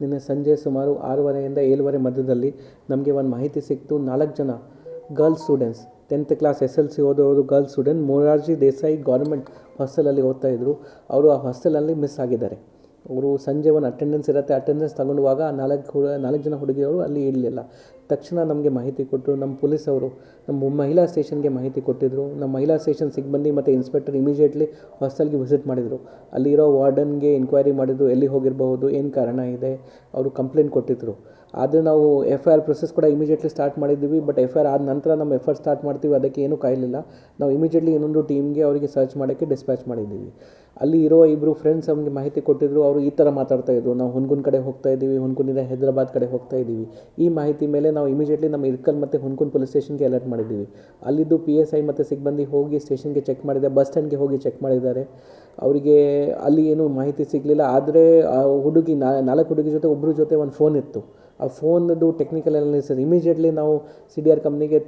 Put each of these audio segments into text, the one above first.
ನಿನ್ನೆ ಸಂಜೆ ಸುಮಾರು 6:30ಯಿಂದ 7:30 ಮಧ್ಯದಲ್ಲಿ ನಮಗೆ ಒಂದು ಮಾಹಿತಿ ಸಿಕ್ತು. 4 ಜನ girls students 10th class SLC ಓದೋರು girls student Morarji Desai government ಹಾಸ್ಟೆಲಲ್ಲಿ ಓದ್ತಾ ಇದ್ದರು. ಅವರು ಆ ಹಾಸ್ಟೆಲಲ್ಲಿ ಮಿಸ್ ಆಗಿದ್ದಾರೆ. ಅವರು ಸಂಜೆ ಒಂದು ಅಟೆಂಡೆನ್ಸ್ ಇರುತ್ತೆ, ಅಟೆಂಡೆನ್ಸ್ ತಗೊಂಡುವಾಗ 4 ಜನ ಹುಡುಗಿಯರು ಅಲ್ಲಿ ಇರಲಿಲ್ಲ. ತಕ್ಷಣ ನಮಗೆ ಮಾಹಿತಿ ಕೊಟ್ಟರು. ನಮ್ಮ ಪೊಲೀಸವರು ನಮ್ಮ ಮಹಿಳಾ ಸ್ಟೇಷನ್ಗೆ ಮಾಹಿತಿ ಕೊಟ್ಟಿದ್ದರು. ನಮ್ಮ ಮಹಿಳಾ ಸ್ಟೇಷನ್ ಸಿಬ್ಬಂದಿ ಮತ್ತು ಇನ್ಸ್ಪೆಕ್ಟರ್ ಇಮಿಡಿಯೇಟ್ಲಿ ಹಾಸ್ಟೆಲ್ಗೆ ವಿಸಿಟ್ ಮಾಡಿದರು. ಅಲ್ಲಿರೋ ವಾರ್ಡನ್ಗೆ ಎಂಕ್ವೈರಿ ಮಾಡಿದ್ರು, ಎಲ್ಲಿ ಹೋಗಿರಬಹುದು, ಏನು ಕಾರಣ ಇದೆ, ಅವರು ಕಂಪ್ಲೇಂಟ್ ಕೊಟ್ಟಿದ್ದರು. ಆದರೆ ನಾವು FIR ಪ್ರೊಸೆಸ್ ಕೂಡ ಇಮಿಡಿಯೇಟ್ಲಿ ಸ್ಟಾರ್ಟ್ ಮಾಡಿದ್ದೀವಿ. ಬಟ್ FIR ಆದ ನಂತರ ನಮ್ಮ ಎಫರ್ಟ್ ಸ್ಟಾರ್ಟ್ ಮಾಡ್ತೀವಿ, ಅದಕ್ಕೆ ಏನೂ ಕಾಯಲಿಲ್ಲ. ನಾವು ಇಮಿಡಿಯೇಟ್ಲಿ ಇನ್ನೊಂದು ಟೀಮ್ಗೆ ಅವರಿಗೆ ಸರ್ಚ್ ಮಾಡೋಕ್ಕೆ ಡಿಸ್ಪ್ಯಾಚ್ ಮಾಡಿದ್ದೀವಿ. ಅಲ್ಲಿ ಇರೋ ಇಬ್ಬರು ಫ್ರೆಂಡ್ಸ್ ನಮಗೆ ಮಾಹಿತಿ ಕೊಟ್ಟಿದ್ದರು. ಅವರು ಈ ಥರ ಮಾತಾಡ್ತಾಯಿದ್ರು, ನಾವು ಹುನ್ಗುನ್ ಕಡೆ ಹೋಗ್ತಾ ಇದ್ದೀವಿ, ಹುನ್ಗುನಿಂದ ಹೈದರಾಬಾದ್ ಕಡೆ ಹೋಗ್ತಾ ಇದ್ದೀವಿ. ಈ ಮಾಹಿತಿ ಮೇಲೆ ನಾವು ಇಮಿಡಿಯೇಟ್ಲಿ ನಮ್ಮ ಇರ್ಕಲ್ ಮತ್ತು ಹುನ್ಗುನ್ ಪೊಲೀಸ್ ಸ್ಟೇಷನ್ಗೆ ಅಲರ್ಟ್ ಮಾಡಿದ್ದೀವಿ. ಅಲ್ಲಿದ್ದು PSI ಮತ್ತು ಸಿಬ್ಬಂದಿ ಹೋಗಿ ಸ್ಟೇಷನ್ಗೆ ಚೆಕ್ ಮಾಡಿದೆ, ಬಸ್ ಸ್ಟ್ಯಾಂಡ್ಗೆ ಹೋಗಿ ಚೆಕ್ ಮಾಡಿದ್ದಾರೆ. ಅವರಿಗೆ ಅಲ್ಲಿ ಏನೂ ಮಾಹಿತಿ ಸಿಗಲಿಲ್ಲ. ಆದರೆ ಆ ಹುಡುಗಿ 4 ಹುಡುಗಿ ಜೊತೆ ಒಬ್ಬರ ಜೊತೆ ಒಂದು ಫೋನ್ ಇತ್ತು. ಆ ಫೋನದು ಟೆಕ್ನಿಕಲ್ ಅನಾಲಿಸಿಸ್ ಇಮಿಡಿಯೇಟ್ಲಿ ನಾವು CDR ಕಂಪ್ನಿಗೆ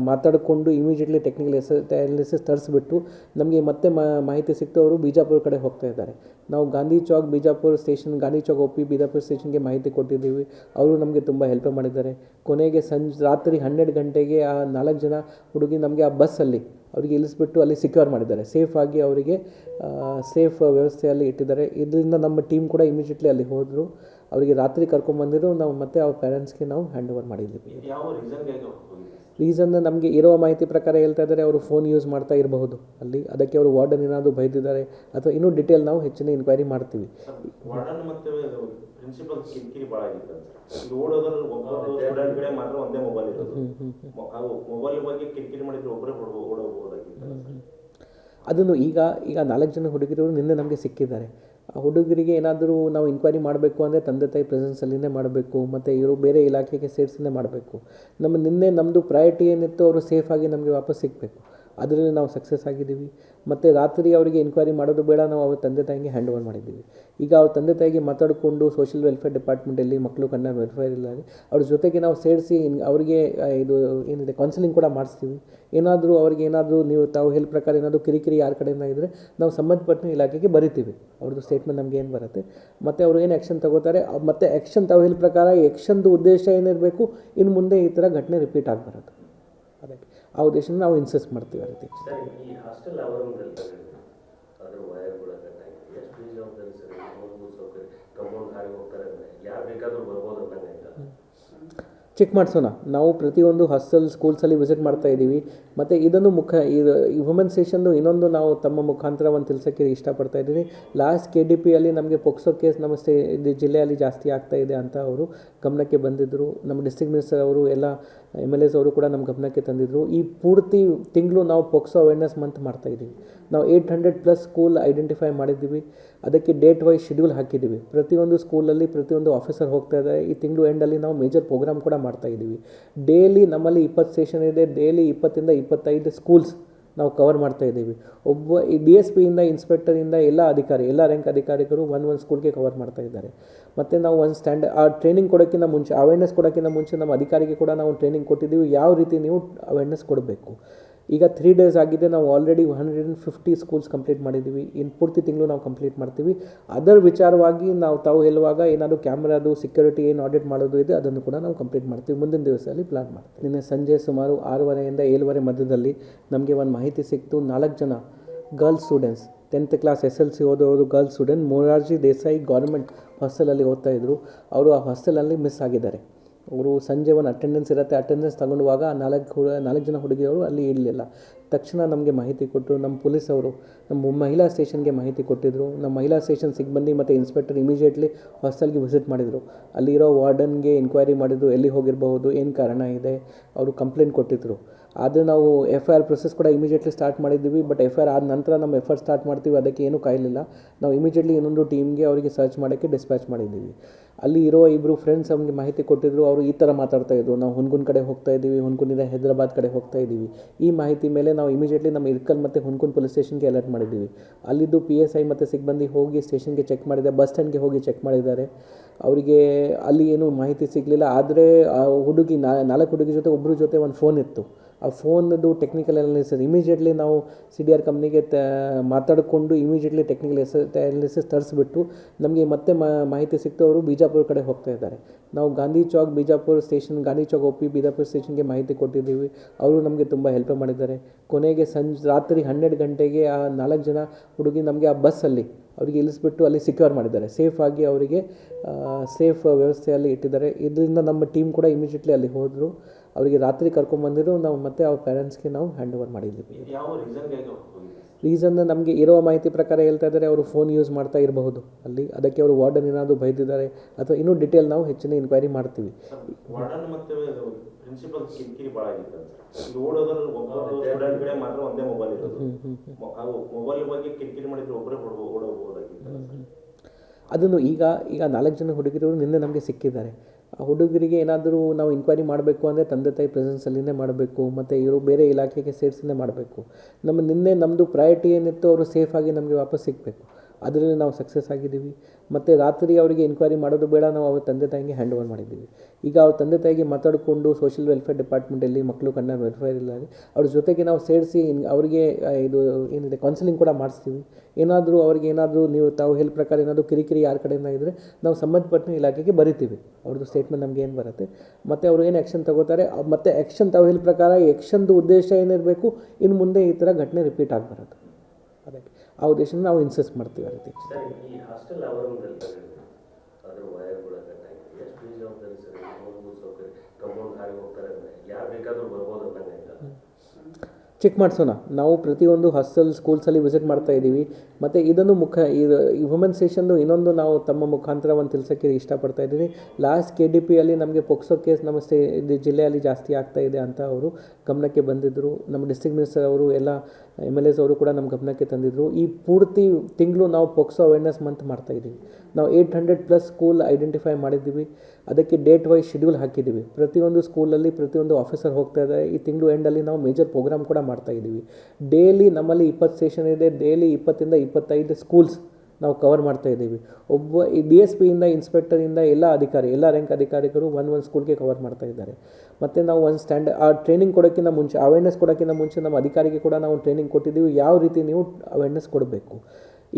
ಮಾತಾಡಿಕೊಂಡು ಇಮಿಡಿಯೇಟ್ಲಿ ಟೆಕ್ನಿಕಲ್ ಅನಾಲಿಸಿಸ್ ತರಿಸ್ಬಿಟ್ಟು ನಮಗೆ ಮತ್ತೆ ಮಾಹಿತಿ ಸಿಕ್ತು. ಅವರು ಬಿಜಾಪುರ ಕಡೆ ಹೋಗ್ತಾ ಇದ್ದಾರೆ. ನಾವು ಗಾಂಧಿ ಚೌಕ್ ಬಿಜಾಪುರ ಸ್ಟೇಷನ್, ಗಾಂಧಿ ಚೌಕ್ OP ಬಿಜಾಪುರ ಸ್ಟೇಷನ್ಗೆ ಮಾಹಿತಿ ಕೊಟ್ಟಿದ್ದೀವಿ. ಅವರು ನಮಗೆ ತುಂಬ ಹೆಲ್ಪ್ ಮಾಡಿದ್ದಾರೆ. ಕೊನೆಗೆ ರಾತ್ರಿ 12 ಗಂಟೆಗೆ ಆ 4 ಜನ ಹುಡುಗಿ ನಮಗೆ ಆ ಬಸ್ಸಲ್ಲಿ ಅವರಿಗೆ ಇಳಿಸ್ಬಿಟ್ಟು ಅಲ್ಲಿ ಸಿಕ್ಯೂರ್ ಮಾಡಿದ್ದಾರೆ. ಸೇಫಾಗಿ ಅವರಿಗೆ ಸೇಫ್ ವ್ಯವಸ್ಥೆಯಲ್ಲಿ ಇಟ್ಟಿದ್ದಾರೆ. ಇದರಿಂದ ನಮ್ಮ ಟೀಮ್ ಕೂಡ ಇಮಿಡಿಯೇಟ್ಲಿ ಅಲ್ಲಿ ಹೋದರು. ಅವರಿಗೆ ರಾತ್ರಿ ಕರ್ಕೊಂಬಂದಿದ್ದು ನಾವು ಮತ್ತೆ ಅವ್ರ ಪೇರೆಂಟ್ಸ್ಗೆ ನಾವು ಹ್ಯಾಂಡ್ ಓವರ್ ಮಾಡಿದ್ದೀವಿ. ರೀಸನ್ ನಮಗೆ ಇರೋ ಮಾಹಿತಿ ಪ್ರಕಾರ ಹೇಳ್ತಾ ಇದ್ದಾರೆ, ಅವರು ಫೋನ್ ಯೂಸ್ ಮಾಡ್ತಾ ಇರಬಹುದು ಅಲ್ಲಿ, ಅದಕ್ಕೆ ಅವರು ವಾರ್ಡನ್ ಏನಾದರೂ ಬೈದಿದ್ದಾರೆ ಅಥವಾ ಇನ್ನೂ ಡಿಟೇಲ್ ನಾವು ಹೆಚ್ಚಿನ ಎನ್ಕ್ವೈರಿ ಮಾಡ್ತೀವಿ. ಅದನ್ನು ಈಗ 4 ಜನ ಹುಡುಗಿರು ನಿನ್ನೆ ನಮಗೆ ಸಿಕ್ಕಿದ್ದಾರೆ. ಆ ಹುಡುಗರಿಗೆ ಏನಾದರೂ ನಾವು ಎನ್ಕ್ವೈರಿ ಮಾಡಬೇಕು ಅಂದರೆ ತಂದೆ ತಾಯಿ ಪ್ರೆಸೆನ್ಸಲ್ಲಿನೇ ಮಾಡಬೇಕು, ಮತ್ತು ಇವರು ಬೇರೆ ಇಲಾಖೆಗೆ ಸೇರಿಸಿನೇ ಮಾಡಬೇಕು. ನಿನ್ನೆ ನಮ್ಮದು ಪ್ರಯಾರಿಟಿ ಏನಿತ್ತು, ಅವರು ಸೇಫಾಗಿ ನಮಗೆ ವಾಪಸ್ ಸಿಗಬೇಕು. ಅದರಲ್ಲಿ ನಾವು ಸಕ್ಸಸ್ ಆಗಿದ್ದೀವಿ. ಮತ್ತು ರಾತ್ರಿ ಅವರಿಗೆ ಎನ್ಕ್ವೈರಿ ಮಾಡೋದು ಬೇಡ, ನಾವು ಅವ್ರ ತಂದೆ ತಾಯಿಗೆ ಹ್ಯಾಂಡ್ ಓವರ್ ಮಾಡಿದ್ದೀವಿ. ಈಗ ಅವ್ರ ತಂದೆ ತಾಯಿಗೆ ಮಾತಾಡಿಕೊಂಡು ಸೋಷಿಯಲ್ ವೆಲ್ಫೇರ್ ಡಿಪಾರ್ಟ್ಮೆಂಟಲ್ಲಿ ಮಕ್ಕಳು ಕಣ್ಣ ವೆಲ್ಫೇರ್ ಇಲ್ಲ, ಅವ್ರ ಜೊತೆಗೆ ನಾವು ಸೇರಿಸಿ ಅವರಿಗೆ ಇದು ಏನಿದೆ ಕೌನ್ಸಿಲಿಂಗ್ ಕೂಡ ಮಾಡಿಸ್ತೀವಿ. ಏನಾದರೂ ನೀವು ತಾವು ಹೇಳೋ ಪ್ರಕಾರ ಏನಾದರೂ ಕಿರಿಕಿರಿ ಯಾರ ಕಡೆಯಿಂದ ಇದ್ದರೆ ನಾವು ಸಂಬಂಧಪಟ್ಟ ಇಲಾಖೆಗೆ ಬರಿತೀವಿ. ಅವ್ರದ್ದು ಸ್ಟೇಟ್ಮೆಂಟ್ ನಮಗೆ ಏನು ಬರುತ್ತೆ, ಮತ್ತು ಅವರು ಏನು ಆ್ಯಕ್ಷನ್ ತಗೋತಾರೆ, ಮತ್ತು ಆ್ಯಕ್ಷನ್ ತಾವು ಹೇಳೋ ಪ್ರಕಾರ ಆ್ಯಕ್ಷನ್ದು ಉದ್ದೇಶ ಏನಿರಬೇಕು, ಇನ್ನು ಮುಂದೆ ಈ ಥರ ಘಟನೆ ರಿಪೀಟ್ ಆಗಬಾರದು. ಅದಕ್ಕೆ ಆ ಉದ್ದೇಶನ ನಾವು ಇನ್ಸಿಸ್ಟ್ ಮಾಡ್ತೀವಿ. ಆ ರೀತಿ ಚೆಕ್ ಮಾಡಿಸೋಣ. ನಾವು ಪ್ರತಿಯೊಂದು ಹಾಸ್ಟೆಲ್ ಸ್ಕೂಲ್ಸಲ್ಲಿ ವಿಸಿಟ್ ಮಾಡ್ತಾ ಇದ್ದೀವಿ. ಮತ್ತು ಇದನ್ನು ಈ ವುಮೆನ್ ಸ್ಟೇಷನ್ದು ಇನ್ನೊಂದು ನಾವು ತಮ್ಮ ಮುಖಾಂತರ ಒಂದು ತಿಳಿಸೋಕ್ಕೆ ಇಷ್ಟಪಡ್ತಾ ಇದ್ದೀನಿ. ಲಾಸ್ಟ್ KDPಯಲ್ಲಿ ನಮಗೆ ಪೋಕ್ಸೋ ಕೇಸ್ ನಮ್ಮ ಜಿಲ್ಲೆಯಲ್ಲಿ ಜಾಸ್ತಿ ಆಗ್ತಾ ಇದೆ ಅಂತ ಅವರು ಗಮನಕ್ಕೆ ಬಂದಿದ್ದರು. ನಮ್ಮ ಡಿಸ್ಟ್ರಿಕ್ಟ್ ಮಿನಿಸ್ಟರ್ ಅವರು ಎಲ್ಲ MLAs ಅವರು ಕೂಡ ನಮ್ಮ ಗಮನಕ್ಕೆ ತಂದಿದ್ದರು. ಈ ಪೂರ್ತಿ ತಿಂಗಳು ನಾವು ಪೋಕ್ಸೋ ಅವೇರ್ನೆಸ್ ಮಂತ್ ಮಾಡ್ತಾಯಿದ್ದೀವಿ. ನಾವು 800+ ಸ್ಕೂಲ್ ಐಡೆಂಟಿಫೈ ಮಾಡಿದ್ದೀವಿ. ಅದಕ್ಕೆ ಡೇಟ್ ವೈಸ್ ಶೆಡ್ಯೂಲ್ ಹಾಕಿದ್ದೀವಿ. ಪ್ರತಿಯೊಂದು ಸ್ಕೂಲಲ್ಲಿ ಪ್ರತಿಯೊಂದು ಆಫೀಸರ್ ಹೋಗ್ತಾ ಇದ್ದಾರೆ. ಈ ತಿಂಗಳು ಎಂಡಲ್ಲಿ ನಾವು ಮೇಜರ್ ಪ್ರೋಗ್ರಾಮ್ ಕೂಡ ಮಾಡ್ತಾಯಿದ್ದೀವಿ. ಡೈಲಿ ನಮ್ಮಲ್ಲಿ 20 ಸೆಷನ್ ಇದೆ. ಡೈಲಿ 20ರಿಂದ 25 ಸ್ಕೂಲ್ಸ್ ನಾವು ಕವರ್ ಮಾಡ್ತಾಯಿದ್ದೀವಿ. ಈ DSPಯಿಂದ ಇನ್ಸ್ಪೆಕ್ಟರಿಂದ ಎಲ್ಲ ರ್ಯಾಂಕ್ ಅಧಿಕಾರಿಗಳು ಒಂದು ಸ್ಕೂಲ್ಗೆ ಕವರ್ ಮಾಡ್ತಾ ಇದ್ದಾರೆ. ಮತ್ತು ನಾವು ಆ ಟ್ರೈನಿಂಗ್ ಕೊಡೋಕ್ಕಿಂತ ಮುಂಚೆ, ಅವೇರ್ನೆಸ್ ಕೊಡೋಕ್ಕಿಂತ ಮುಂಚೆ ನಮ್ಮ ಅಧಿಕಾರಿಗೆ ಕೂಡ ನಾವು ಟ್ರೈನಿಂಗ್ ಕೊಟ್ಟಿದ್ದೀವಿ, ಯಾವ ರೀತಿ ನೀವು ಅವೇರ್ನೆಸ್ ಕೊಡಬೇಕು. ಈಗ 3 days ಆಗಿದೆ. ನಾವು ಆಲ್ರೆಡಿ 150 ಸ್ಕೂಲ್ಸ್ ಕಂಪ್ಲೀಟ್ ಮಾಡಿದ್ದೀವಿ. ಇನ್ನು ಪೂರ್ತಿ ತಿಂಗಳು ನಾವು ಕಂಪ್ಲೀಟ್ ಮಾಡ್ತೀವಿ. ಅದರ ವಿಚಾರವಾಗಿ ತಾವು ಹೇಳುವಾಗ ಏನಾದರೂ ಕ್ಯಾಮ್ರಾದು ಸೆಕ್ಯೂರಿಟಿ ಏನು ಆಡಿಟ್ ಮಾಡೋದು ಇದೆ, ಅದನ್ನು ಕೂಡ ನಾವು ಕಂಪ್ಲೀಟ್ ಮಾಡ್ತೀವಿ. ಮುಂದಿನ ದಿವಸದಲ್ಲಿ ಪ್ಲಾನ್ ಮಾಡ್ತೀವಿ. ನಿನ್ನೆ ಸಂಜೆ ಸುಮಾರು 6:30ಯಿಂದ 7:30 ಮಧ್ಯದಲ್ಲಿ ನಮಗೆ ಒಂದು ಮಾಹಿತಿ ಸಿಕ್ತು. 4 ಜನ girls students 10th class SLC ಓದೋರು girls student Morarji Desai government ಹಾಸ್ಟೆಲಲ್ಲಿ ಓದ್ತಾ ಇದ್ದರು. ಅವರು ಆ ಹಾಸ್ಟೆಲಲ್ಲಿ ಮಿಸ್ ಆಗಿದ್ದಾರೆ. ಅವರು ಸಂಜೆ ಒಂದು ಅಟೆಂಡೆನ್ಸ್ ಇರುತ್ತೆ, ಅಟೆಂಡೆನ್ಸ್ ತಗೊಂಡುವಾಗ 4 ಜನ ಹುಡುಗಿಯರು ಅಲ್ಲಿ ಇರಲಿಲ್ಲ. ತಕ್ಷಣ ನಮಗೆ ಮಾಹಿತಿ ಕೊಟ್ಟರು. ನಮ್ಮ ಪೊಲೀಸವರು ನಮ್ಮ ಮಹಿಳಾ ಸ್ಟೇಷನ್ಗೆ ಮಾಹಿತಿ ಕೊಟ್ಟಿದ್ದರು. ನಮ್ಮ ಮಹಿಳಾ ಸ್ಟೇಷನ್ ಸಿಬ್ಬಂದಿ ಮತ್ತು ಇನ್ಸ್ಪೆಕ್ಟರ್ ಇಮಿಡಿಯೇಟ್ಲಿ ಹಾಸ್ಟೆಲ್ಗೆ ವಿಸಿಟ್ ಮಾಡಿದರು. ಅಲ್ಲಿರೋ ವಾರ್ಡನ್ಗೆ ಎಂಕ್ವೈರಿ ಮಾಡಿದ್ರು, ಎಲ್ಲಿ ಹೋಗಿರಬಹುದು, ಏನು ಕಾರಣ ಇದೆ, ಅವರು ಕಂಪ್ಲೇಂಟ್ ಕೊಟ್ಟಿದ್ದರು. ಆದರೆ ನಾವು FIR ಪ್ರೊಸೆಸ್ ಕೂಡ ಇಮಿಡಿಯೇಟ್ಲಿ ಸ್ಟಾರ್ಟ್ ಮಾಡಿದ್ದೀವಿ. ಬಟ್ FIR ಆದ ನಂತರ ನಮ್ಮ ಎಫರ್ಟ್ ಸ್ಟಾರ್ಟ್ ಮಾಡ್ತೀವಿ, ಅದಕ್ಕೆ ಏನೂ ಕಾಯಲಿಲ್ಲ. ನಾವು ಇಮಿಡಿಯೇಟ್ಲಿ ಇನ್ನೊಂದು ಟೀಮ್ಗೆ ಅವರಿಗೆ ಸರ್ಚ್ ಮಾಡೋಕ್ಕೆ ಡಿಸ್ಪ್ಯಾಚ್ ಮಾಡಿದ್ದೀವಿ. ಅಲ್ಲಿ ಇರೋ ಇಬ್ಬರು ಫ್ರೆಂಡ್ಸ್ ನಮಗೆ ಮಾಹಿತಿ ಕೊಟ್ಟಿದ್ದರು. ಅವರು ಈ ಥರ ಮಾತಾಡ್ತಾಯಿದ್ರು, ನಾವು ಹುನ್ಗುನ್ ಕಡೆ ಹೋಗ್ತಾ ಇದ್ದೀವಿ, ಹುನ್ಗುನಿಂದ ಹೈದರಾಬಾದ್ ಕಡೆ ಹೋಗ್ತಾ ಇದ್ದೀವಿ. ಈ ಮಾಹಿತಿ ಮೇಲೆ ನಾವು ಇಮಿಡಿಯೇಟ್ಲಿ ನಮ್ಮ ಇರ್ಕಲ್ ಮತ್ತು ಹುನ್ಗುನ್ ಪೊಲೀಸ್ ಸ್ಟೇಷನ್ಗೆ ಅಲರ್ಟ್ ಮಾಡಿದ್ದೀವಿ. ಅಲ್ಲಿದ್ದು PSI ಮತ್ತು ಸಿಬ್ಬಂದಿ ಹೋಗಿ ಸ್ಟೇಷನ್ಗೆ ಚೆಕ್ ಮಾಡಿದೆ, ಬಸ್ ಸ್ಟ್ಯಾಂಡ್ಗೆ ಹೋಗಿ ಚೆಕ್ ಮಾಡಿದ್ದಾರೆ. ಅವರಿಗೆ ಅಲ್ಲಿ ಏನೂ ಮಾಹಿತಿ ಸಿಗಲಿಲ್ಲ. ಆದರೆ ಆ ಹುಡುಗಿ 4 ಹುಡುಗಿ ಜೊತೆ ಒಬ್ಬರ ಜೊತೆ ಒಂದು ಫೋನ್ ಇತ್ತು. ಆ ಫೋನದು ಟೆಕ್ನಿಕಲ್ ಅನಾಲಿಸಿಸ್ ಇಮಿಡಿಯೇಟ್ಲಿ ನಾವು CDR ಕಂಪ್ನಿಗೆ ಮಾತಾಡಿಕೊಂಡು ಇಮಿಡಿಯೇಟ್ಲಿ ಟೆಕ್ನಿಕಲ್ ಅನಾಲಿಸಿಸ್ ತರಿಸ್ಬಿಟ್ಟು ನಮಗೆ ಮತ್ತೆ ಮಾಹಿತಿ ಸಿಕ್ತು ಅವರು ಬಿಜಾಪುರ ಕಡೆ ಹೋಗ್ತಾ ಇದ್ದಾರೆ. ನಾವು ಗಾಂಧಿ ಚೌಕ್ ಬಿಜಾಪುರ ಸ್ಟೇಷನ್, ಗಾಂಧಿ ಚೌಕ್ OP ಬಿಜಾಪುರ ಸ್ಟೇಷನ್ಗೆ ಮಾಹಿತಿ ಕೊಟ್ಟಿದ್ದೀವಿ. ಅವರು ನಮಗೆ ತುಂಬ ಹೆಲ್ಪ್ ಮಾಡಿದ್ದಾರೆ. ಕೊನೆಗೆ ರಾತ್ರಿ 12 ಗಂಟೆಗೆ ಆ 4 ಜನ ಹುಡುಗಿ ನಮಗೆ ಆ ಬಸ್ಸಲ್ಲಿ ಅವರಿಗೆ ಇಳಿಸ್ಬಿಟ್ಟು ಅಲ್ಲಿ ಸಿಕ್ಯೂರ್ ಮಾಡಿದ್ದಾರೆ. ಸೇಫಾಗಿ ಅವರಿಗೆ ಸೇಫ್ ವ್ಯವಸ್ಥೆಯಲ್ಲಿ ಇಟ್ಟಿದ್ದಾರೆ. ಇದರಿಂದ ನಮ್ಮ ಟೀಮ್ ಕೂಡ ಇಮಿಡಿಯೇಟ್ಲಿ ಅಲ್ಲಿ ಹೋದರು. ಅವರಿಗೆ ರಾತ್ರಿ ಕರ್ಕೊಂಬಂದಿದ್ದು ನಾವು ಮತ್ತೆ ಅವ್ರ ಪೇರೆಂಟ್ಸ್ಗೆ ನಾವು ಹ್ಯಾಂಡ್ ಓವರ್ ಮಾಡಿದ್ದೀವಿ. ರೀಸನ್ ನಮಗೆ ಇರೋ ಮಾಹಿತಿ ಪ್ರಕಾರ ಹೇಳ್ತಾ ಇದ್ದಾರೆ ಅವರು ಫೋನ್ ಯೂಸ್ ಮಾಡ್ತಾ ಇರಬಹುದು ಅಲ್ಲಿ, ಅದಕ್ಕೆ ಅವರು ವಾರ್ಡನ್ ಏನಾದರೂ ಬೈದಿದ್ದಾರೆ ಅಥವಾ ಇನ್ನೂ ಡಿಟೇಲ್ ನಾವು ಹೆಚ್ಚಿನ ಇನ್ಕ್ವೈರಿ ಮಾಡ್ತೀವಿ. ಅದನ್ನು ಈಗ 4 ಜನ ಹುಡುಗಿರು ನಿನ್ನೆ ನಮಗೆ ಸಿಕ್ಕಿದ್ದಾರೆ. ಆ ಹುಡುಗರಿಗೆ ಏನಾದರೂ ನಾವು ಇನ್ಕ್ವೈರಿ ಮಾಡಬೇಕು ಅಂದರೆ ತಂದೆ ತಾಯಿ ಪ್ರೆಸೆನ್ಸಲ್ಲಿನೇ ಮಾಡಬೇಕು, ಮತ್ತು ಇವರು ಬೇರೆ ಇಲಾಖೆಗೆ ಸೇರಿಸಿನೇ ಮಾಡಬೇಕು. ನಿನ್ನೆ ನಮ್ಮದು ಪ್ರಯಾರಿಟಿ ಏನಿತ್ತು ಅವರು ಸೇಫಾಗಿ ನಮಗೆ ವಾಪಸ್ ಸಿಗಬೇಕು, ಅದರಲ್ಲಿ ನಾವು ಸಕ್ಸಸ್ ಆಗಿದ್ದೀವಿ. ಮತ್ತು ರಾತ್ರಿ ಅವರಿಗೆ ಇನ್ಕ್ವೈರಿ ಮಾಡೋದು ಬೇಡ, ನಾವು ಅವ್ರ ತಂದೆ ತಾಯಿಗೆ ಹ್ಯಾಂಡ್ ಓವರ್ ಮಾಡಿದ್ದೀವಿ. ಈಗ ಅವ್ರ ತಂದೆ ತಾಯಿಗೆ ಮಾತಾಡಿಕೊಂಡು ಸೋಷಿಯಲ್ ವೆಲ್ಫೇರ್ ಡಿಪಾರ್ಟ್ಮೆಂಟಲ್ಲಿ ಮಕ್ಕಳು ಕಣ್ಣ ವೆಲ್ಫೇರ್ ಇಲ್ಲ ಅವ್ರ ಜೊತೆಗೆ ನಾವು ಸೇರಿಸಿ ಅವರಿಗೆ ಇದು ಏನಿದೆ ಕೌನ್ಸಿಲಿಂಗ್ ಕೂಡ ಮಾಡಿಸ್ತೀವಿ. ಏನಾದರೂ ಅವ್ರಿಗೆ ಏನಾದರೂ ತಾವು ಹೇಳೋ ಪ್ರಕಾರ ಏನಾದರೂ ಕಿರಿಕಿರಿ ಯಾರ ಕಡೆಯಿಂದ ಇದ್ದರೆ ನಾವು ಸಂಬಂಧಪಟ್ಟ ಇಲಾಖೆಗೆ ಬರಿತೀವಿ. ಅವ್ರದ್ದು ಸ್ಟೇಟ್ಮೆಂಟ್ ನಮಗೆ ಏನು ಬರುತ್ತೆ ಮತ್ತು ಅವರು ಏನು ಆ್ಯಕ್ಷನ್ ತಗೋತಾರೆ, ಮತ್ತು ಆ್ಯಕ್ಷನ್ ತಾವು ಹೇಳೋ ಪ್ರಕಾರ ಆ್ಯಕ್ಷನ್ದು ಉದ್ದೇಶ ಏನಿರಬೇಕು, ಇನ್ನು ಮುಂದೆ ಈ ಥರ ಘಟನೆ ರಿಪೀಟ್ ಆಗಬಾರದು. ಅದಕ್ಕೆ ಆ ಉದ್ದೇಶನ ನಾವು ಇನ್ಸಿಸ್ಟ್ ಮಾಡ್ತೀವಿ. ಅದಕ್ಕೆ ಚೆಕ್ ಮಾಡಿಸೋಣ. ನಾವು ಪ್ರತಿಯೊಂದು ಹಾಸ್ಟೆಲ್ ಸ್ಕೂಲ್ಸಲ್ಲಿ ವಿಸಿಟ್ ಮಾಡ್ತಾ ಇದ್ದೀವಿ. ಮತ್ತು ಇದನ್ನು ಈ ವುಮೆನ್ ಸ್ಟೇಷನ್ದು ಇನ್ನೊಂದು ನಾವು ತಮ್ಮ ಮುಖಾಂತರ ಒಂದು ತಿಳಿಸೋಕ್ಕೆ ಇಷ್ಟಪಡ್ತಾ ಇದ್ದೀನಿ. ಲಾಸ್ಟ್ KDPಯಲ್ಲಿ ನಮಗೆ ಪೋಕ್ಸೋ ಕೇಸ್ ನಮ್ಮ ಜಿಲ್ಲೆಯಲ್ಲಿ ಜಾಸ್ತಿ ಆಗ್ತಾ ಇದೆ ಅಂತ ಅವರು ಗಮನಕ್ಕೆ ಬಂದಿದ್ದರು. ನಮ್ಮ ಡಿಸ್ಟ್ರಿಕ್ಟ್ ಮಿನಿಸ್ಟರ್ ಅವರು ಎಲ್ಲ MLAs ಅವರು ಕೂಡ ನಮ್ಮ ಗಮನಕ್ಕೆ ತಂದಿದ್ದರು. ಈ ಪೂರ್ತಿ ತಿಂಗಳು ನಾವು ಪೋಕ್ಸೋ ಅವೇರ್ನೆಸ್ ಮಂತ್ ಮಾಡ್ತಾಯಿದ್ದೀವಿ. ನಾವು 800+ ಸ್ಕೂಲ್ ಐಡೆಂಟಿಫೈ ಮಾಡಿದ್ದೀವಿ. ಅದಕ್ಕೆ ಡೇಟ್ ವೈಸ್ ಶೆಡ್ಯೂಲ್ ಹಾಕಿದ್ದೀವಿ. ಪ್ರತಿಯೊಂದು ಸ್ಕೂಲಲ್ಲಿ ಪ್ರತಿಯೊಂದು ಆಫೀಸರ್ ಹೋಗ್ತಾ ಇದ್ದಾರೆ. ಈ ತಿಂಗಳು ಎಂಡಲ್ಲಿ ನಾವು ಮೇಜರ್ ಪ್ರೋಗ್ರಾಮ್ ಕೂಡ ಮಾಡ್ತಾಯಿದ್ದೀವಿ. ಡೈಲಿ ನಮ್ಮಲ್ಲಿ 20 ಸೆಷನ್ ಇದೆ. ಡೈಲಿ 20 ಇಂದ 25 ಸ್ಕೂಲ್ಸ್ ನಾವು ಕವರ್ ಮಾಡ್ತಾ ಇದ್ದೀವಿ. ಈ DSPಯಿಂದ ಇನ್ಸ್ಪೆಕ್ಟರಿಂದ ಎಲ್ಲ ರ್ಯಾಂಕ್ ಅಧಿಕಾರಿಗಳು ಒಂದು ಸ್ಕೂಲ್ಗೆ ಕವರ್ ಮಾಡ್ತಾ ಇದ್ದಾರೆ. ಮತ್ತು ನಾವು ಒಂದು ಆ ಟ್ರೈನಿಂಗ್ ಕೊಡೋಕ್ಕಿಂತ ಮುಂಚೆ, ಅವೇರ್ನೆಸ್ ಕೊಡೋಕ್ಕಿಂತ ಮುಂಚೆ ನಮ್ಮ ಅಧಿಕಾರಿಗೆ ಕೂಡ ನಾವು ಟ್ರೈನಿಂಗ್ ಕೊಟ್ಟಿದ್ದೀವಿ, ಯಾವ ರೀತಿ ನೀವು ಅವೇರ್ನೆಸ್ ಕೊಡಬೇಕು.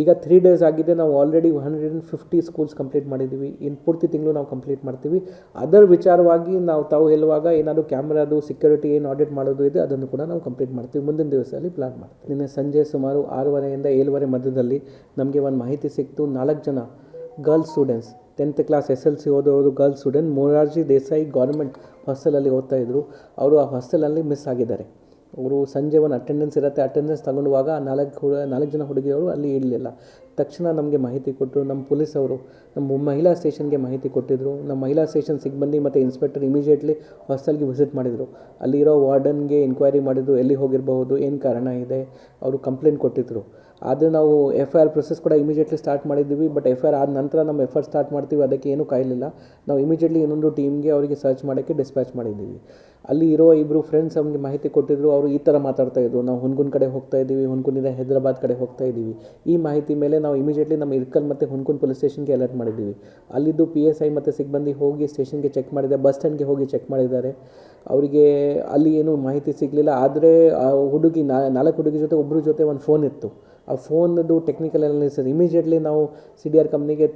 ಈಗ 3 ಡೇಸ್ ಆಗಿದೆ. ನಾವು ಆಲ್ರೆಡಿ 150 ಸ್ಕೂಲ್ಸ್ ಕಂಪ್ಲೀಟ್ ಮಾಡಿದ್ದೀವಿ. ಇನ್ನು ಪೂರ್ತಿ ತಿಂಗಳು ನಾವು ಕಂಪ್ಲೀಟ್ ಮಾಡ್ತೀವಿ. ಅದರ ವಿಚಾರವಾಗಿ ತಾವು ಹೇಳುವಾಗ ಏನಾದರೂ ಕ್ಯಾಮ್ರಾದು ಸೆಕ್ಯೂರಿಟಿ ಏನು ಆಡಿಟ್ ಮಾಡೋದು ಇದೆ ಅದನ್ನು ಕೂಡ ನಾವು ಕಂಪ್ಲೀಟ್ ಮಾಡ್ತೀವಿ. ಮುಂದಿನ ದಿವಸದಲ್ಲಿ ಪ್ಲಾನ್ ಮಾಡ್ತೀವಿ. ನಿನ್ನೆ ಸಂಜೆ ಸುಮಾರು 6:30 ಇಂದ 7:30 ಮಧ್ಯದಲ್ಲಿ ನಮಗೆ ಒಂದು ಮಾಹಿತಿ ಸಿಕ್ತು. 4 ಜನ girls students 10th class SLC ಓದೋರು girls student Morarji Desai government ಹಾಸ್ಟೆಲಲ್ಲಿ ಓದ್ತಾಯಿದ್ರು. ಅವರು ಆ ಹಾಸ್ಟೆಲಲ್ಲಿ ಮಿಸ್ ಆಗಿದ್ದಾರೆ. ಅವರು ಸಂಜೆ ಒಂದು ಅಟೆಂಡೆನ್ಸ್ ಇರುತ್ತೆ, ಅಟೆಂಡೆನ್ಸ್ ತಗೊಂಡುವಾಗ 4 ಜನ ಹುಡುಗಿಯರು ಅಲ್ಲಿ ಇರಲಿಲ್ಲ. ತಕ್ಷಣ ನಮಗೆ ಮಾಹಿತಿ ಕೊಟ್ಟರು. ನಮ್ಮ ಪೊಲೀಸವರು ನಮ್ಮ ಮಹಿಳಾ ಸ್ಟೇಷನ್ಗೆ ಮಾಹಿತಿ ಕೊಟ್ಟಿದ್ದರು. ನಮ್ಮ ಮಹಿಳಾ ಸ್ಟೇಷನ್ ಸಿಬ್ಬಂದಿ ಮತ್ತು ಇನ್ಸ್ಪೆಕ್ಟರ್ ಇಮಿಡಿಯೇಟ್ಲಿ ಹಾಸ್ಟೆಲ್ಗೆ ವಿಸಿಟ್ ಮಾಡಿದರು. ಅಲ್ಲಿರೋ ವಾರ್ಡನ್ಗೆ ಎನ್ಕ್ವೈರಿ ಮಾಡಿದರು, ಎಲ್ಲಿ ಹೋಗಿರಬಹುದು, ಏನು ಕಾರಣ ಇದೆ, ಅವರು ಕಂಪ್ಲೇಂಟ್ ಕೊಟ್ಟಿದ್ದರು. ಆದರೆ ನಾವು FIR ಪ್ರೊಸೆಸ್ ಕೂಡ ಇಮಿಡಿಯೇಟ್ಲಿ ಸ್ಟಾರ್ಟ್ ಮಾಡಿದ್ದೀವಿ. ಬಟ್ FIR ಆದ ನಂತರ ನಮ್ಮ ಎಫರ್ಟ್ ಸ್ಟಾರ್ಟ್ ಮಾಡ್ತೀವಿ, ಅದಕ್ಕೆ ಏನೂ ಕಾಯಲಿಲ್ಲ. ನಾವು ಇಮಿಡಿಯೇಟ್ಲಿ ಇನ್ನೊಂದು ಟೀಮ್ಗೆ ಅವರಿಗೆ ಸರ್ಚ್ ಮಾಡೋಕ್ಕೆ ಡಿಸ್ಪ್ಯಾಚ್ ಮಾಡಿದ್ದೀವಿ. ಅಲ್ಲಿ ಇರೋ 2 ಫ್ರೆಂಡ್ಸ್ ನಮಗೆ ಮಾಹಿತಿ ಕೊಟ್ಟಿದ್ದರು. ಅವರು ಈ ಥರ ಮಾತಾಡ್ತಾಯಿದ್ರು, ನಾವು ಹುನ್ಗುನ್ ಕಡೆ ಹೋಗ್ತಾ ಇದ್ದೀವಿ, ಹುನ್ಗುನಿಂದ ಹೈದರಾಬಾದ್ ಕಡೆ ಹೋಗ್ತಾ ಇದ್ದೀವಿ. ಈ ಮಾಹಿತಿ ಮೇಲೆ ನಾವು ಇಮಿಡಿಯೇಟ್ಲಿ ನಮ್ಮ ಇರ್ಕಲ್ ಮತ್ತು ಹುನ್ಗುನ್ ಪೊಲೀಸ್ ಸ್ಟೇಷನ್ಗೆ ಅಲರ್ಟ್ ಮಾಡಿದ್ದೀವಿ. ಅಲ್ಲಿದ್ದು PSI ಮತ್ತು ಸಿಬ್ಬಂದಿ ಹೋಗಿ ಸ್ಟೇಷನ್ಗೆ ಚೆಕ್ ಮಾಡಿದೆ, ಬಸ್ ಸ್ಟ್ಯಾಂಡ್ಗೆ ಹೋಗಿ ಚೆಕ್ ಮಾಡಿದ್ದಾರೆ. ಅವರಿಗೆ ಅಲ್ಲಿ ಏನೂ ಮಾಹಿತಿ ಸಿಗಲಿಲ್ಲ. ಆದರೆ ಆ ಹುಡುಗಿ 4 ಹುಡುಗಿ ಜೊತೆ ಒಬ್ಬರ ಜೊತೆ ಒಂದು ಫೋನ್ ಇತ್ತು. ಆ ಫೋನದು ಟೆಕ್ನಿಕಲ್ ಅನಾಲಿಸಿಸ್ ಇಮಿಡಿಯೇಟ್ಲಿ ನಾವು CDR ಕಂಪ್ನಿಗೆ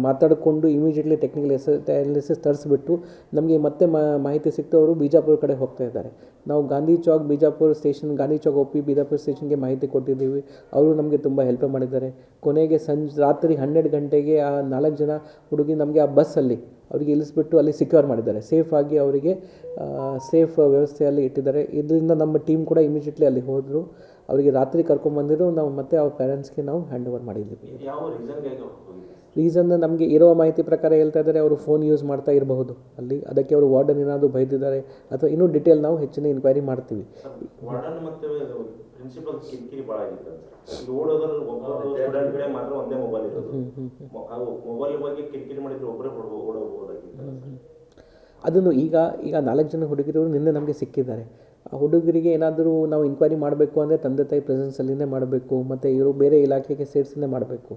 ಮಾತಾಡಿಕೊಂಡು ಇಮಿಡಿಯೇಟ್ಲಿ ಟೆಕ್ನಿಕಲ್ ಅನಾಲಿಸಿಸ್ ತರಿಸ್ಬಿಟ್ಟು ನಮಗೆ ಮತ್ತೆ ಮಾಹಿತಿ ಸಿಕ್ತು ಅವರು ಬಿಜಾಪುರ ಕಡೆ ಹೋಗ್ತಾ ಇದ್ದಾರೆ. ನಾವು ಗಾಂಧಿ ಚೌಕ್ ಬಿಜಾಪುರ ಸ್ಟೇಷನ್, ಗಾಂಧಿ ಚೌಕ್ OP ಬಿಜಾಪುರ ಸ್ಟೇಷನ್ಗೆ ಮಾಹಿತಿ ಕೊಟ್ಟಿದ್ದೀವಿ. ಅವರು ನಮಗೆ ತುಂಬ ಹೆಲ್ಪ್ ಮಾಡಿದ್ದಾರೆ. ಕೊನೆಗೆ ರಾತ್ರಿ 12 ಗಂಟೆಗೆ ಆ 4 ಜನ ಹುಡುಗಿ ನಮಗೆ ಆ ಬಸ್ಸಲ್ಲಿ ಅವರಿಗೆ ಇಳಿಸ್ಬಿಟ್ಟು ಅಲ್ಲಿ ಸಿಕ್ಯೂರ್ ಮಾಡಿದ್ದಾರೆ. ಸೇಫಾಗಿ ಅವರಿಗೆ ಸೇಫ್ ವ್ಯವಸ್ಥೆಯಲ್ಲಿ ಇಟ್ಟಿದ್ದಾರೆ. ಇದರಿಂದ ನಮ್ಮ ಟೀಮ್ ಕೂಡ ಇಮಿಡಿಯೇಟ್ಲಿ ಅಲ್ಲಿ ಹೋದರು. ಅವರಿಗೆ ರಾತ್ರಿ ಕರ್ಕೊಂಬಂದಿದ್ದು ನಾವು ಮತ್ತೆ ಅವ್ರ ಪೇರೆಂಟ್ಸ್ಗೆ ನಾವು ಹ್ಯಾಂಡ್ ಓವರ್ ಮಾಡಿದ್ದೀವಿ. ರೀಸನ್ ನಮಗೆ ಇರೋ ಮಾಹಿತಿ ಪ್ರಕಾರ ಹೇಳ್ತಾ ಇದ್ದಾರೆ ಅವರು ಫೋನ್ ಯೂಸ್ ಮಾಡ್ತಾ ಇರಬಹುದು ಅಲ್ಲಿ, ಅದಕ್ಕೆ ಅವರು ವಾರ್ಡನ್ ಏನಾದರೂ ಬೈದಿದ್ದಾರೆ ಅಥವಾ ಇನ್ನೂ ಡಿಟೇಲ್ ನಾವು ಹೆಚ್ಚಿನ ಇನ್ಕ್ವೈರಿ ಮಾಡ್ತೀವಿ. ಅದನ್ನು ಈಗ 4 ಜನ ಹುಡುಗಿರು ನಿನ್ನೆ ನಮಗೆ ಸಿಕ್ಕಿದ್ದಾರೆ. ಆ ಹುಡುಗರಿಗೆ ಏನಾದರೂ ನಾವು ಇನ್ಕ್ವೈರಿ ಮಾಡಬೇಕು ಅಂದರೆ ತಂದೆ ತಾಯಿ ಪ್ರೆಸೆನ್ಸಲ್ಲಿನೇ ಮಾಡಬೇಕು, ಮತ್ತು ಇವರು ಬೇರೆ ಇಲಾಖೆಗೆ ಸೇರಿಸಿನೇ ಮಾಡಬೇಕು.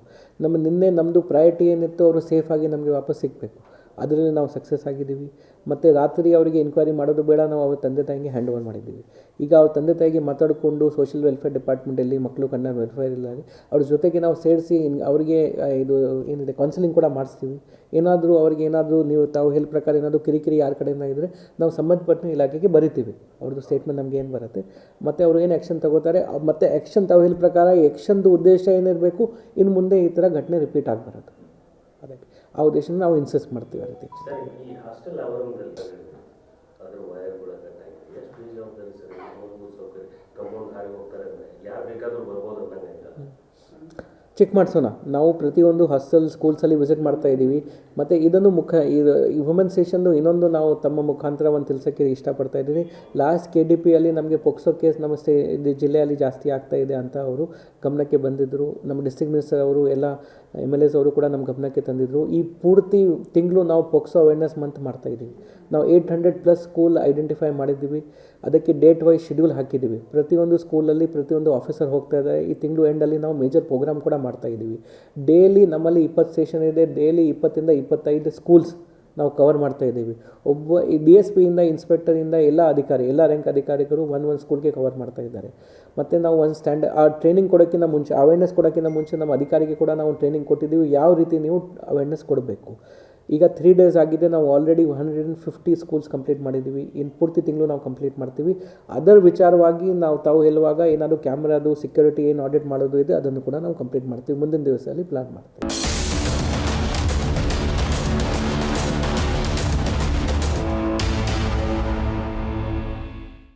ನಿನ್ನೆ ನಮ್ಮದು ಪ್ರಯಾರಿಟಿ ಏನಿತ್ತು ಅವರು ಸೇಫಾಗಿ ನಮಗೆ ವಾಪಸ್ ಸಿಗಬೇಕು, ಅದರಲ್ಲಿ ನಾವು ಸಕ್ಸಸ್ ಆಗಿದ್ದೀವಿ. ಮತ್ತು ರಾತ್ರಿ ಅವರಿಗೆ ಎನ್ಕ್ವೈರಿ ಮಾಡೋದು ಬೇಡ, ನಾವು ಅವ್ರ ತಂದೆ ತಾಯಿಗೆ ಹ್ಯಾಂಡ್ ಓವರ್ ಮಾಡಿದ್ದೀವಿ. ಈಗ ಅವ್ರ ತಂದೆ ತಾಯಿಗೆ ಮಾತಾಡಿಕೊಂಡು ಸೋಷಿಯಲ್ ವೆಲ್ಫೇರ್ ಡಿಪಾರ್ಟ್ಮೆಂಟಲ್ಲಿ ಮಕ್ಕಳು ಕಣ್ಣ ವೆಲ್ಫೇರ್ ಇಲ್ಲ ಅವ್ರ ಜೊತೆಗೆ ನಾವು ಸೇರಿಸಿ ಅವರಿಗೆ ಇದು ಏನಿದೆ ಕೌನ್ಸಿಲಿಂಗ್ ಕೂಡ ಮಾಡಿಸ್ತೀವಿ. ಏನಾದರೂ ಅವ್ರಿಗೆ ಏನಾದರೂ ನೀವು ತಾವು ಹೇಳಿ ಪ್ರಕಾರ ಏನಾದರೂ ಕಿರಿಕಿರಿ ಯಾರ ಕಡೆಯಿಂದ ಇದ್ದರೆ ನಾವು ಸಂಬಂಧಪಟ್ಟ ಇಲಾಖೆಗೆ ಬರಿತೀವಿ. ಅವ್ರದ್ದು ಸ್ಟೇಟ್ಮೆಂಟ್ ನಮಗೆ ಏನು ಬರುತ್ತೆ ಮತ್ತು ಅವರು ಏನು ಆ್ಯಕ್ಷನ್ ತಗೋತಾರೆ ಮತ್ತು ಆ್ಯಕ್ಷನ್ ತಾವು ಹೇಳಿ ಪ್ರಕಾರ ಆ್ಯಕ್ಷನ್ದು ಉದ್ದೇಶ ಏನಿರಬೇಕು, ಇನ್ನು ಮುಂದೆ ಈ ಥರ ಘಟನೆ ರಿಪೀಟ್ ಆಗಬಾರದು. ಅದಕ್ಕೆ ಆ ಉದ್ದೇಶನ ನಾವು ಇನ್ಸಿಸ್ಟ್ ಮಾಡ್ತೀವಿ. ಆ ರೀತಿ ಈ ಹಾಸ್ಟೆಲ್ ಆವರಣದಲ್ಲಿ ಅದರ ವಯರ್ಗಳ ಕಂಪೌಂಡ್ ಹಾರಿ ಹೋಗ್ತಾರೆ ಅಂದರೆ ಯಾರು ಬೇಕಾದರೂ ಬರ್ಬೋದು ಅನ್ನಂಗೆ ಚೆಕ್ ಮಾಡಿಸೋಣ. ನಾವು ಪ್ರತಿಯೊಂದು ಹಾಸ್ಟೆಲ್ ಸ್ಕೂಲ್ಸಲ್ಲಿ ವಿಸಿಟ್ ಮಾಡ್ತಾ ಇದ್ದೀವಿ. ಮತ್ತು ಇದನ್ನು ಇದು ವುಮೆನ್ ಸ್ಟೇಷನ್ದು ಇನ್ನೊಂದು ನಾವು ತಮ್ಮ ಮುಖಾಂತರ ಒಂದು ತಿಳಿಸೋಕ್ಕೆ ಇಷ್ಟಪಡ್ತಾ ಇದ್ದೀನಿ. ಲಾಸ್ಟ್ KDPಯಲ್ಲಿ ನಮಗೆ ಪೋಕ್ಸೋ ಕೇಸ್ ನಮ್ಮ ಜಿಲ್ಲೆಯಲ್ಲಿ ಜಾಸ್ತಿ ಆಗ್ತಾ ಇದೆ ಅಂತ ಅವರು ಗಮನಕ್ಕೆ ಬಂದಿದ್ದರು. ನಮ್ಮ ಡಿಸ್ಟ್ರಿಕ್ಟ್ ಮಿನಿಸ್ಟರ್ ಅವರು ಎಲ್ಲ MLAs ಅವರು ಕೂಡ ನಮ್ಮ ಗಮನಕ್ಕೆ ತಂದಿದ್ದರು. ಈ ಪೂರ್ತಿ ತಿಂಗಳು ನಾವು ಪೋಕ್ಸೋ ಅವೇರ್ನೆಸ್ ಮಂತ್ ಮಾಡ್ತಾಯಿದ್ದೀವಿ. ನಾವು 800+ ಸ್ಕೂಲ್ ಐಡೆಂಟಿಫೈ ಮಾಡಿದ್ದೀವಿ. ಅದಕ್ಕೆ ಡೇಟ್ ವೈಸ್ ಶೆಡ್ಯೂಲ್ ಹಾಕಿದ್ದೀವಿ. ಪ್ರತಿಯೊಂದು ಸ್ಕೂಲಲ್ಲಿ ಪ್ರತಿಯೊಂದು ಆಫೀಸರ್ ಹೋಗ್ತಾ ಇದ್ದಾರೆ. ಈ ತಿಂಗಳು ಎಂಡಲ್ಲಿ ನಾವು ಮೇಜರ್ ಪ್ರೋಗ್ರಾಮ್ ಕೂಡ ಮಾಡ್ತಾಯಿದ್ದೀವಿ. ಡೈಲಿ ನಮ್ಮಲ್ಲಿ 20 ಸೆಷನ್ ಇದೆ. ಡೈಲಿ 20 ಇಂದ 25 ಸ್ಕೂಲ್ಸ್ ನಾವು ಕವರ್ ಮಾಡ್ತಾಯಿದ್ದೀವಿ. ಈ DSPಯಿಂದ ಇನ್ಸ್ಪೆಕ್ಟರಿಂದ ಎಲ್ಲ ರ್ಯಾಂಕ್ ಅಧಿಕಾರಿಗಳು ಒಂದು ಸ್ಕೂಲ್ಗೆ ಕವರ್ ಮಾಡ್ತಾ ಇದ್ದಾರೆ. ಮತ್ತು ನಾವು ಒಂದು ಆ ಟ್ರೈನಿಂಗ್ ಕೊಡೋಕ್ಕಿಂತ ಮುಂಚೆ, ಅವೇರ್ನೆಸ್ ಕೊಡೋಕ್ಕಿಂತ ಮುಂಚೆ ನಮ್ಮ ಅಧಿಕಾರಿಗೆ ಕೂಡ ನಾವು ಟ್ರೈನಿಂಗ್ ಕೊಟ್ಟಿದ್ದೀವಿ. ಯಾವ ರೀತಿ ನೀವು ಅವೇರ್ನೆಸ್ ಕೊಡಬೇಕು. ಈಗ 3 days ಆಗಿದೆ. ನಾವು ಆಲ್ರೆಡಿ 150 ಸ್ಕೂಲ್ಸ್ ಕಂಪ್ಲೀಟ್ ಮಾಡಿದ್ದೀವಿ. ಇನ್ನು ಪೂರ್ತಿ ತಿಂಗಳು ನಾವು ಕಂಪ್ಲೀಟ್ ಮಾಡ್ತೀವಿ. ಅದರ ವಿಚಾರವಾಗಿ ತಾವು ಹೇಳುವಾಗ ಏನಾದರೂ ಕ್ಯಾಮ್ರಾದು ಸೆಕ್ಯೂರಿಟಿ ಏನು ಆಡಿಟ್ ಮಾಡೋದು ಇದೆ ಅದನ್ನು ಕೂಡ ನಾವು ಕಂಪ್ಲೀಟ್ ಮಾಡ್ತೀವಿ. ಮುಂದಿನ ದಿವಸದಲ್ಲಿ ಪ್ಲಾನ್ ಮಾಡ್ತೀವಿ.